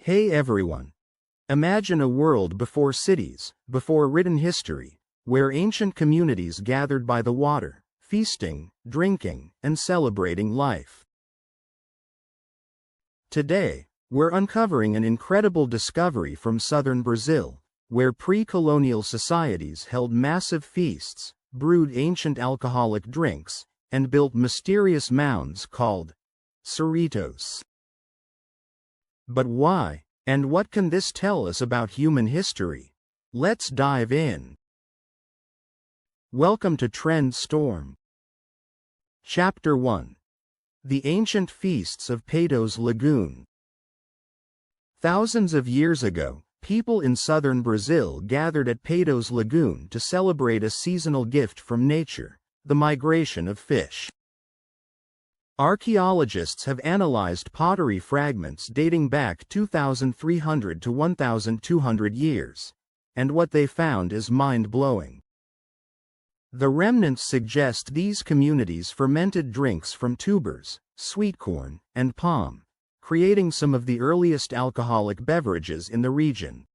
Hey everyone! Imagine a world before cities, before written history, where ancient communities gathered by the water, feasting, drinking, and celebrating life. Today, we're uncovering an incredible discovery from southern Brazil, where pre-colonial societies held massive feasts, brewed ancient alcoholic drinks, and built mysterious mounds called Cerritos. But why, and what can this tell us about human history? Let's dive in. Welcome to Trend Storm. Chapter 1. The Ancient Feasts of Patos Lagoon. Thousands of years ago, people in southern Brazil gathered at Patos Lagoon to celebrate a seasonal gift from nature, the migration of fish. Archaeologists have analyzed pottery fragments dating back 2,300 to 1,200 years, and what they found is mind-blowing. The remnants suggest these communities fermented drinks from tubers, sweet corn, and palm, creating some of the earliest alcoholic beverages in the region.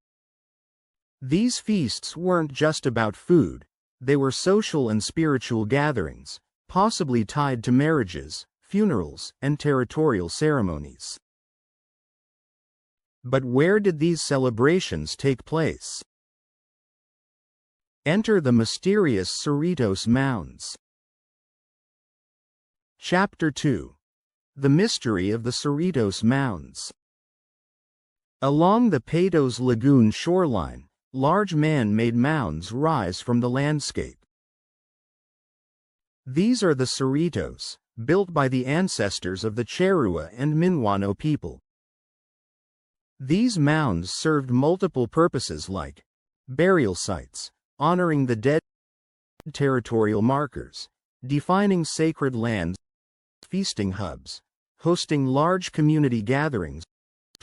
These feasts weren't just about food, they were social and spiritual gatherings, possibly tied to marriages, funerals, and territorial ceremonies. But where did these celebrations take place? Enter the mysterious Cerritos Mounds. Chapter 2. The Mystery of the Cerritos Mounds. Along the Patos Lagoon shoreline, large man-made mounds rise from the landscape. These are the Cerritos, built by the ancestors of the Charrua and Minwano people. These mounds served multiple purposes like burial sites, honoring the dead, territorial markers, defining sacred lands, feasting hubs, hosting large community gatherings.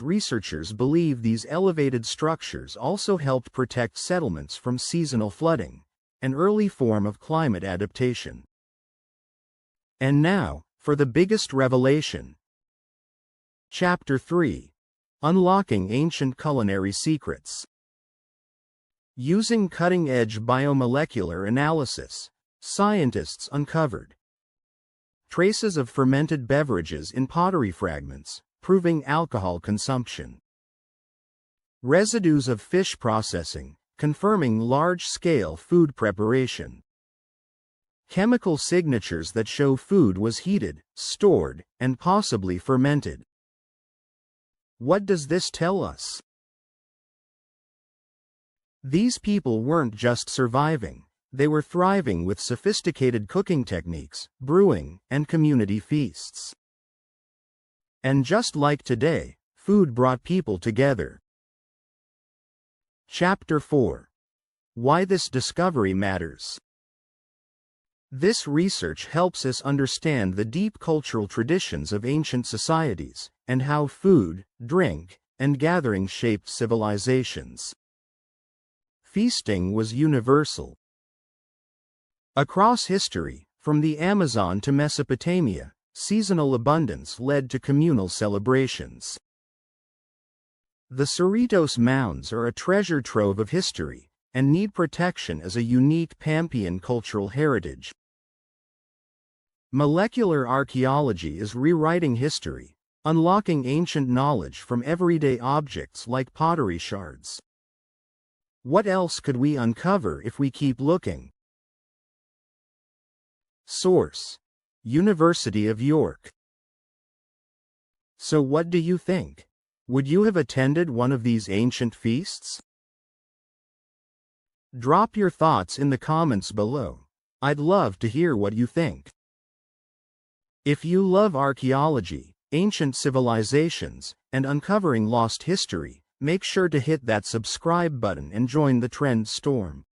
Researchers believe these elevated structures also helped protect settlements from seasonal flooding, an early form of climate adaptation. And now, for the biggest revelation. Chapter 3. Unlocking Ancient Culinary Secrets. Using cutting-edge biomolecular analysis, scientists uncovered traces of fermented beverages in pottery fragments, proving alcohol consumption. Residues of fish processing, confirming large-scale food preparation. Chemical signatures that show food was heated, stored, and possibly fermented. What does this tell us? These people weren't just surviving, they were thriving with sophisticated cooking techniques, brewing, and community feasts. And just like today, food brought people together. Chapter 4. Why this discovery matters. This research helps us understand the deep cultural traditions of ancient societies, and how food, drink, and gathering shaped civilizations. Feasting was universal. Across history, from the Amazon to Mesopotamia, seasonal abundance led to communal celebrations. The Cerritos Mounds are a treasure trove of history, and need protection as a unique Pampean cultural heritage. Molecular archaeology is rewriting history, unlocking ancient knowledge from everyday objects like pottery shards. What else could we uncover if we keep looking? Source: University of York. So what do you think? Would you have attended one of these ancient feasts? Drop your thoughts in the comments below. I'd love to hear what you think. If you love archaeology, ancient civilizations, and uncovering lost history, make sure to hit that subscribe button and join the trend storm.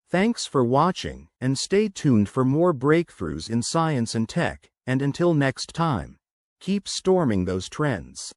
Thanks for watching, and stay tuned for more breakthroughs in science and tech, and until next time, keep storming those trends.